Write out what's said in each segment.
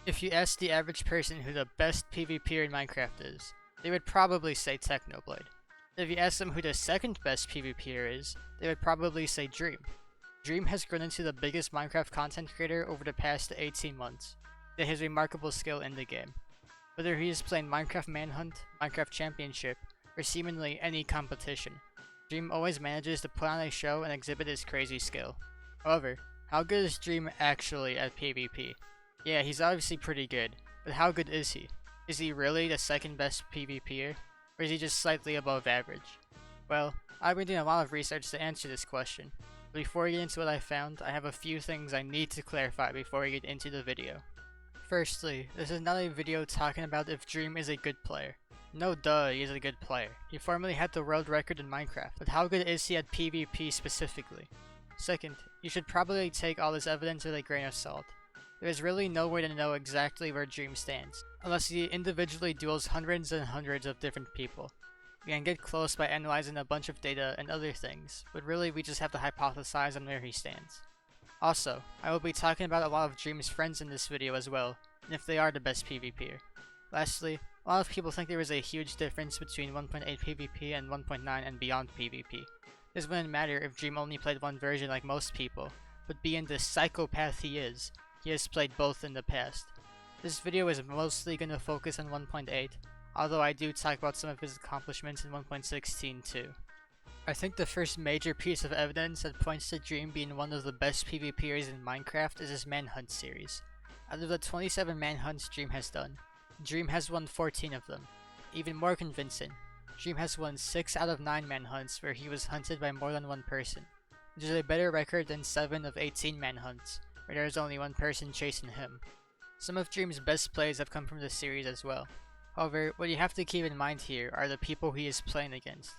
If you ask the average person who the best PvPer in Minecraft is, they would probably say Technoblade. If you ask them who the second best PvPer is, they would probably say Dream. Dream has grown into the biggest Minecraft content creator over the past 18 months. That has remarkable skill in the game. Whether he is playing Minecraft Manhunt, Minecraft Championship, or seemingly any competition, Dream always manages to put on a show and exhibit his crazy skill. However, how good is Dream actually at PvP? Yeah, he's obviously pretty good, but how good is he? Is he really the second best PvPer? Or is he just slightly above average? Well, I've been doing a lot of research to answer this question, but before we get into what I found, I have a few things I need to clarify before we get into the video. Firstly, this is not a video talking about if Dream is a good player. No duh, he is a good player. He formerly had the world record in Minecraft, but how good is he at PvP specifically? Second, you should probably take all this evidence with a grain of salt. There is really no way to know exactly where Dream stands, unless he individually duels hundreds and hundreds of different people. We can get close by analyzing a bunch of data and other things, but really we just have to hypothesize on where he stands. Also, I will be talking about a lot of Dream's friends in this video as well, and if they are the best PvPer. Lastly, a lot of people think there is a huge difference between 1.8 PvP and 1.9 and beyond PvP. This wouldn't matter if Dream only played one version like most people, but being the psychopath he has played both in the past. This video is mostly going to focus on 1.8, although I do talk about some of his accomplishments in 1.16 too. I think the first major piece of evidence that points to Dream being one of the best PvPers in Minecraft is his Manhunt series. Out of the 27 Manhunts Dream has done, Dream has won 14 of them. Even more convincing, Dream has won 6 out of 9 Manhunts where he was hunted by more than one person, which is a better record than 7 of 18 Manhunts, where there is only one person chasing him. Some of Dream's best plays have come from this series as well. However, what you have to keep in mind here are the people he is playing against.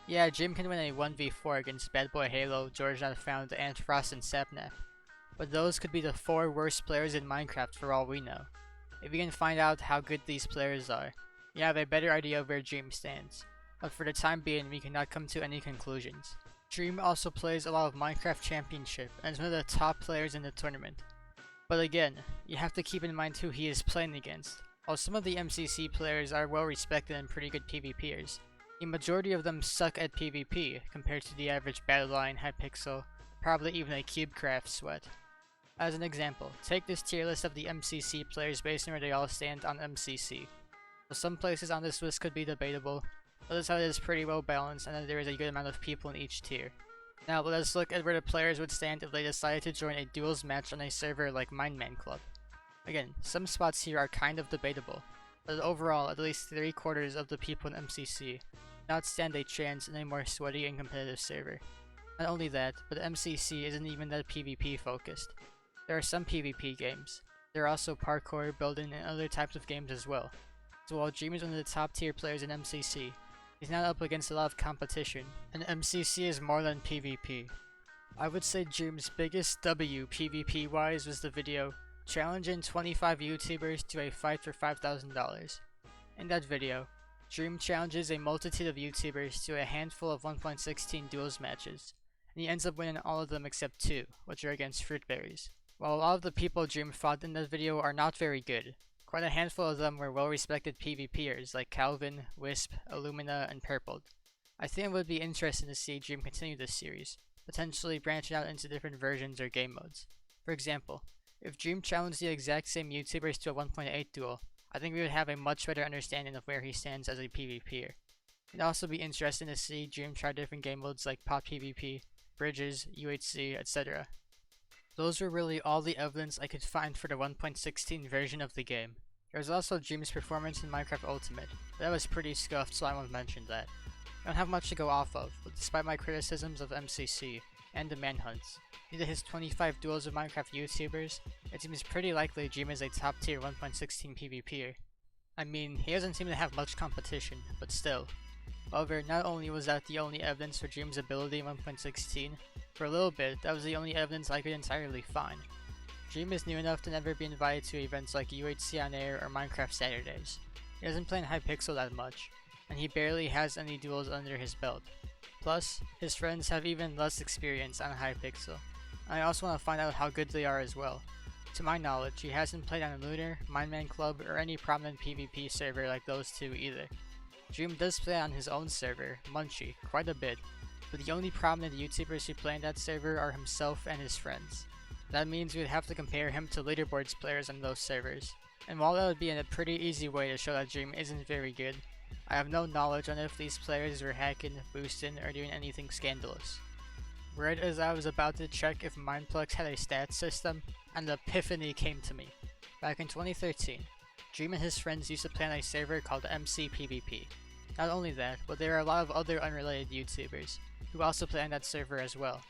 Yeah, Dream can win a 1v4 against BadBoyHalo, GeorgeNotFound, and Frost and Sapnap, but those could be the 4 worst players in Minecraft for all we know. If you can find out how good these players are, you have a better idea of where Dream stands, but for the time being we cannot come to any conclusions. Dream also plays a lot of Minecraft Championship and is one of the top players in the tournament. But again, you have to keep in mind who he is playing against. While some of the MCC players are well respected and pretty good PvPers, the majority of them suck at PvP compared to the average Battleline, Hypixel, probably even a CubeCraft Sweat. As an example, take this tier list of the MCC players based on where they all stand on MCC. So some places on this list could be debatable, but this side is pretty well balanced and that there is a good amount of people in each tier. Now let us look at where the players would stand if they decided to join a duels match on a server like Mineman Club. Again, some spots here are kind of debatable, but overall at least 3/4 of the people in MCC not stand a chance in a more sweaty and competitive server. Not only that, but MCC isn't even that PvP focused. There are some PvP games. There are also parkour, building, and other types of games as well. So while Dream is one of the top tier players in MCC, he's not up against a lot of competition, and MCC is more than PvP. I would say Dream's biggest W PvP wise was the video challenging 25 YouTubers to a fight for $5,000. In that video, Dream challenges a multitude of YouTubers to a handful of 1.16 duels matches, and he ends up winning all of them except 2, which are against Fruitberries. While a lot of the people Dream fought in that video are not very good, quite a handful of them were well-respected PvPers like Calvin, Wisp, Illumina, and Purpled. I think it would be interesting to see Dream continue this series, potentially branching out into different versions or game modes. For example, if Dream challenged the exact same YouTubers to a 1.8 duel, I think we would have a much better understanding of where he stands as a PvPer. It'd also be interesting to see Dream try different game modes like Pot PvP, Bridges, UHC, etc. Those were really all the evidence I could find for the 1.16 version of the game. There was also Dream's performance in Minecraft Ultimate, but that was pretty scuffed, so I won't mention that. I don't have much to go off of, but despite my criticisms of MCC and the Manhunts, due to his 25 duels with Minecraft YouTubers, it seems pretty likely Dream is a top tier 1.16 PvPer. I mean, he doesn't seem to have much competition, but still. However, not only was that the only evidence for Dream's ability in 1.16, for a little bit, that was the only evidence I could entirely find. Dream is new enough to never be invited to events like UHC on Air or Minecraft Saturdays. He doesn't play in Hypixel that much, and he barely has any duels under his belt. Plus, his friends have even less experience on Hypixel. I also want to find out how good they are as well. To my knowledge, he hasn't played on a Lunar, Mindman Club, or any prominent PvP server like those two either. Dream does play on his own server, Munchie, quite a bit, but the only prominent YouTubers who play on that server are himself and his friends. That means we'd have to compare him to leaderboards players on those servers, and while that would be a pretty easy way to show that Dream isn't very good, I have no knowledge on if these players were hacking, boosting, or doing anything scandalous. Right as I was about to check if Mindplex had a stats system, an epiphany came to me. Back in 2013, Dream and his friends used to play on a server called MCPvP. Not only that, but there are a lot of other unrelated YouTubers who also play on that server as well.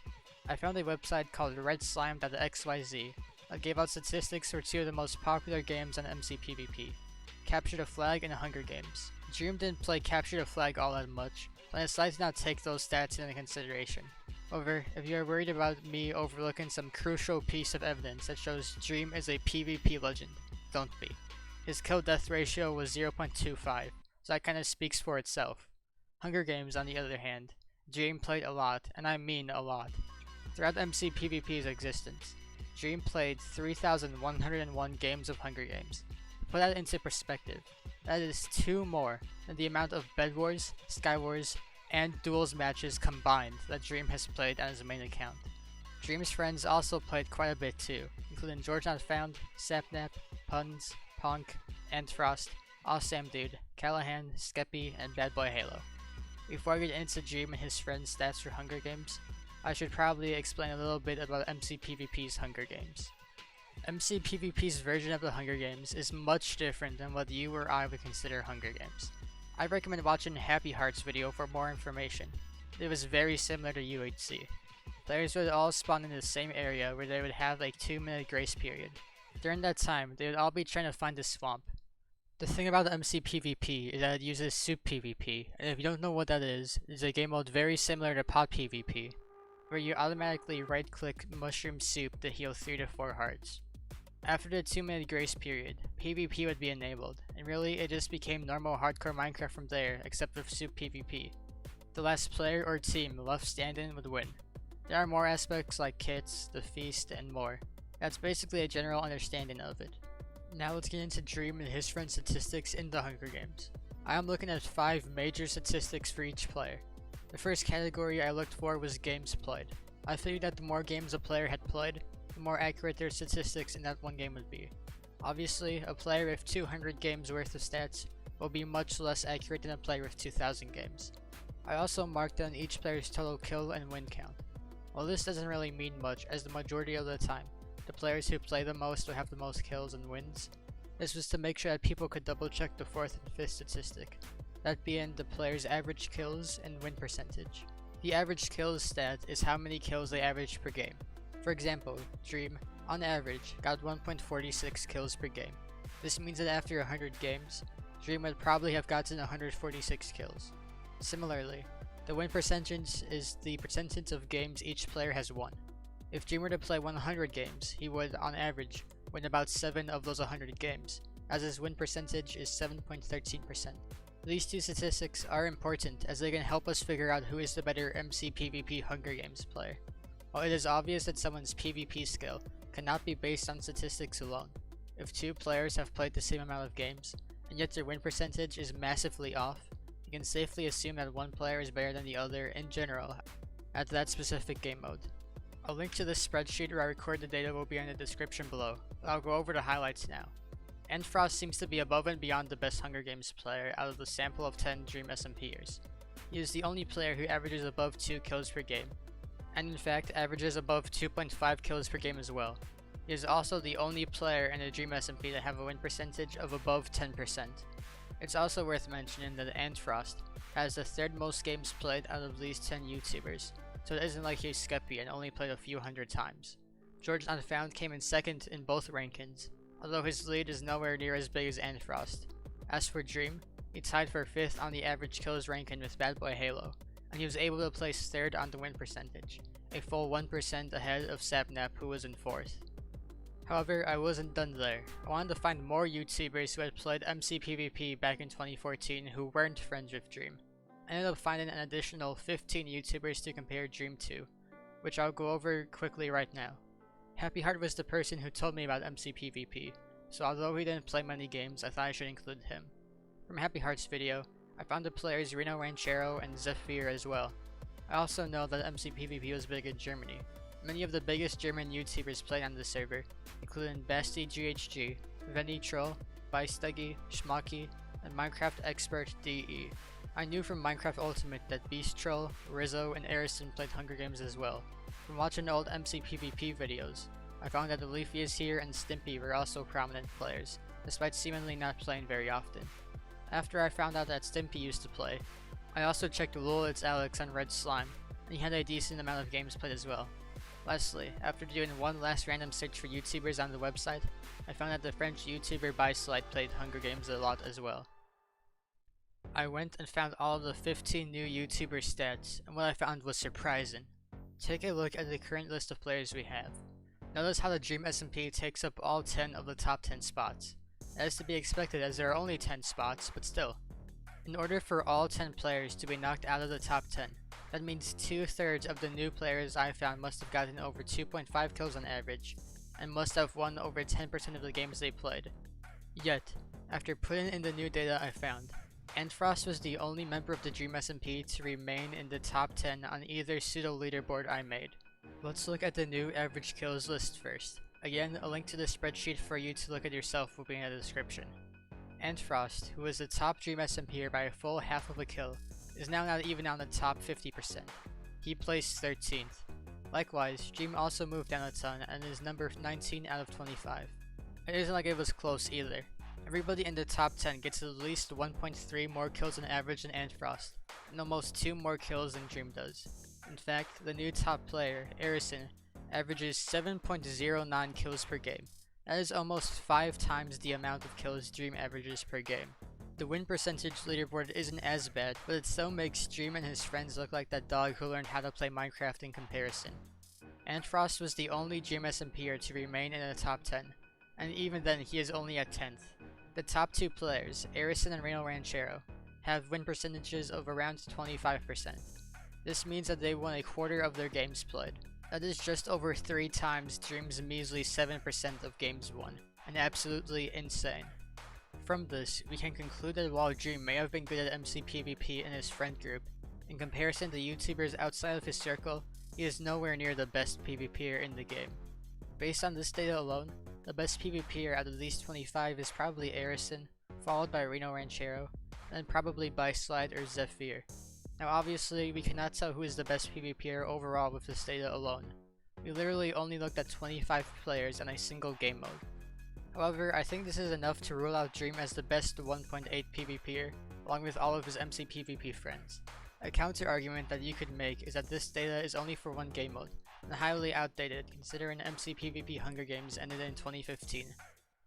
I found a website called redslime.xyz that gave out statistics for two of the most popular games on MCPvP, Capture the Flag and Hunger Games. Dream didn't play Capture the Flag all that much, but I decided to not take those stats into consideration. However, if you are worried about me overlooking some crucial piece of evidence that shows Dream is a PvP legend, don't be. His kill-death ratio was 0.25, so that kinda speaks for itself. Hunger Games, on the other hand, Dream played a lot, and I mean a lot. Throughout MCPvP's existence, Dream played 3,101 games of Hunger Games. To put that into perspective, that is 2 more than the amount of Bed Wars, Sky Wars, and Duels matches combined that Dream has played on his main account. Dream's friends also played quite a bit too, including George Not Found, Sapnap, Puns, Ponk, Antfrost, AwesamDude, Callahan, Schmockyyy, and BadBoyHalo. Before I get into Dream and his friends' stats for Hunger Games, I should probably explain a little bit about MCPvP's Hunger Games. MCPvP's version of the Hunger Games is much different than what you or I would consider Hunger Games. I recommend watching Happy Heart's video for more information. It was very similar to UHC. Players would all spawn in the same area where they would have a 2-minute grace period. During that time, they would all be trying to find a swamp. The thing about MCPvP is that it uses Soup PvP, and if you don't know what that is, it's a game mode very similar to Pot PvP, where you automatically right-click Mushroom Soup to heal 3 to 4 hearts. After the 2-minute grace period, PvP would be enabled, and really it just became normal hardcore Minecraft from there, except with Soup PvP. The last player or team left standing would win. There are more aspects like kits, the feast, and more. That's basically a general understanding of it. Now let's get into Dream and his friend's statistics in the Hunger Games. I am looking at 5 major statistics for each player. The first category I looked for was games played. I figured that the more games a player had played, the more accurate their statistics in that one game would be. Obviously, a player with 200 games worth of stats will be much less accurate than a player with 2,000 games. I also marked down each player's total kill and win count. While this doesn't really mean much, as the majority of the time, the players who play the most will have the most kills and wins, this was to make sure that people could double check the 4th and 5th statistic, that being the player's average kills and win percentage. The average kills stat is how many kills they average per game. For example, Dream, on average, got 1.46 kills per game. This means that after 100 games, Dream would probably have gotten 146 kills. Similarly, the win percentage is the percentage of games each player has won. If Dream were to play 100 games, he would, on average, win about 7 of those 100 games, as his win percentage is 7.13%. These two statistics are important as they can help us figure out who is the better MCPvP Hunger Games player. While it is obvious that someone's PvP skill cannot be based on statistics alone, if 2 players have played the same amount of games, and yet their win percentage is massively off, you can safely assume that one player is better than the other in general at that specific game mode. A link to this spreadsheet where I record the data will be in the description below, but I'll go over the highlights now. Antfrost seems to be above and beyond the best Hunger Games player out of the sample of 10 Dream SMPers. He is the only player who averages above 2 kills per game, and in fact averages above 2.5 kills per game as well. He is also the only player in the Dream SMP to have a win percentage of above 10%. It's also worth mentioning that Antfrost has the 3rd most games played out of these 10 YouTubers, so it isn't like he's Schmockyyy and only played a few hundred times. George Not Found came in 2nd in both rankings, although his lead is nowhere near as big as Antfrost. As for Dream, he tied for 5th on the average kills ranking with BadBoyHalo, and he was able to place 3rd on the win percentage, a full 1% ahead of Sapnap, who was in 4th. However, I wasn't done there. I wanted to find more YouTubers who had played MCPvP back in 2014 who weren't friends with Dream. I ended up finding an additional 15 YouTubers to compare Dream to, which I'll go over quickly right now. Happy Heart was the person who told me about MCPvP, so although he didn't play many games, I thought I should include him. From Happy Heart's video, I found the players RinoRanchero and Zephhyre as well. I also know that MCPvP was big in Germany. Many of the biggest German YouTubers played on the server, including BastyGHG, VennyTroll, Beistegi, Schmockyyy, and Minecraft Expert DE. I knew from Minecraft Ultimate that BeastTroll, Rizzo, and Arison played Hunger Games as well. From watching old MCPvP videos, I found that Leafy's here and Stimpy were also prominent players, despite seemingly not playing very often. After I found out that Stimpy used to play, I also checked Lol It's Alex on Red Slime, and he had a decent amount of games played as well. Lastly, after doing one last random search for YouTubers on the website, I found that the French YouTuber BySlide played Hunger Games a lot as well. I went and found all of the 15 new YouTuber stats, and what I found was surprising. Take a look at the current list of players we have. Notice how the Dream SMP takes up all 10 of the top 10 spots. That is to be expected as there are only 10 spots, but still. In order for all 10 players to be knocked out of the top 10, that means 2/3 of the new players I found must have gotten over 2.5 kills on average, and must have won over 10% of the games they played. Yet, after putting in the new data I found, Antfrost was the only member of the Dream SMP to remain in the top 10 on either pseudo leaderboard I made. Let's look at the new average kills list first. Again, a link to the spreadsheet for you to look at yourself will be in the description. Antfrost, who was the top Dream SMPer by a full half of a kill, is now not even on the top 50%. He placed 13th. Likewise, Dream also moved down a ton and is number 19 out of 25. It isn't like it was close either. Everybody in the top 10 gets at least 1.3 more kills on average than Antfrost, and almost 2 more kills than Dream does. In fact, the new top player, Arison, averages 7.09 kills per game. That is almost 5 times the amount of kills Dream averages per game. The win percentage leaderboard isn't as bad, but it still makes Dream and his friends look like that dog who learned how to play Minecraft in comparison. Antfrost was the only Dream SMPer to remain in the top 10, and even then he is only at 10th. The top 2 players, Arison and RinoRanchero, have win percentages of around 25%. This means that they won a quarter of their games played. That is just over 3 times Dream's measly 7% of games won, and absolutely insane. From this, we can conclude that while Dream may have been good at MCPvP in his friend group, in comparison to YouTubers outside of his circle, he is nowhere near the best PvPer in the game. Based on this data alone, the best PvPer out of these 25 is probably Arison, followed by RinoRanchero, and then probably BySlide or Zephhyre. Now obviously, we cannot tell who is the best PvPer overall with this data alone. We literally only looked at 25 players in a single game mode. However, I think this is enough to rule out Dream as the best 1.8 PvPer, along with all of his MCPvP friends. A counter argument that you could make is that this data is only for one game mode, and highly outdated considering MCPvP Hunger Games ended in 2015.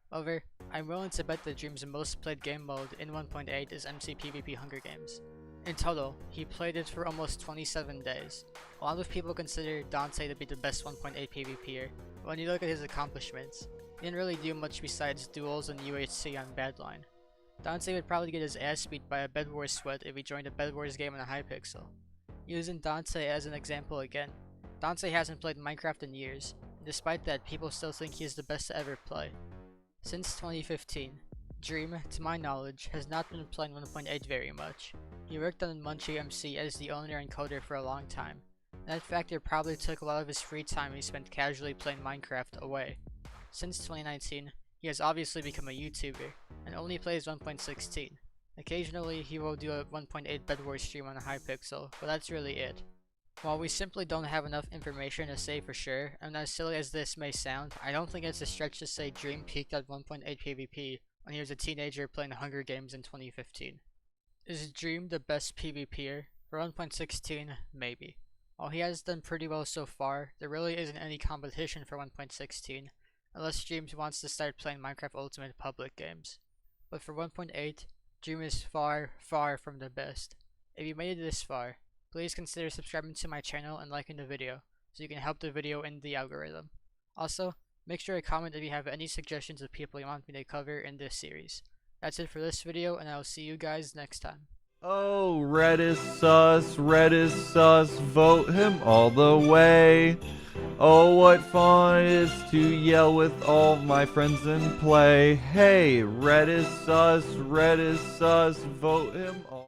However, I'm willing to bet that Dream's most played game mode in 1.8 is MCPvP Hunger Games. In total, he played it for almost 27 days. A lot of people consider Dante to be the best 1.8 PvPer, but when you look at his accomplishments, he didn't really do much besides duels and UHC on Badline. Dante would probably get his ass beat by a Bed Wars sweat if he joined a Bed Wars game on a Hypixel. Using Dante as an example again, Dante hasn't played Minecraft in years, and despite that people still think he is the best to ever play. Since 2015, Dream, to my knowledge, has not been playing 1.8 very much. He worked on Munchie MC as the owner and coder for a long time, and that factor probably took a lot of his free time he spent casually playing Minecraft away. Since 2019, he has obviously become a YouTuber, and only plays 1.16. Occasionally, he will do a 1.8 Bed Wars stream on a Hypixel, but that's really it. While we simply don't have enough information to say for sure, and as silly as this may sound, I don't think it's a stretch to say Dream peaked at 1.8 PvP when he was a teenager playing Hunger Games in 2015. Is Dream the best PvPer? For 1.16, maybe. While he has done pretty well so far, there really isn't any competition for 1.16, unless Dream wants to start playing Minecraft Ultimate public games. But for 1.8, Dream is far, far from the best. If you made it this far, please consider subscribing to my channel and liking the video, so you can help the video in the algorithm. Also, make sure to comment if you have any suggestions of people you want me to cover in this series. That's it for this video, and I will see you guys next time. Oh, red is sus, vote him all the way. Oh, what fun it is to yell with all my friends and play. Hey, red is sus, vote him all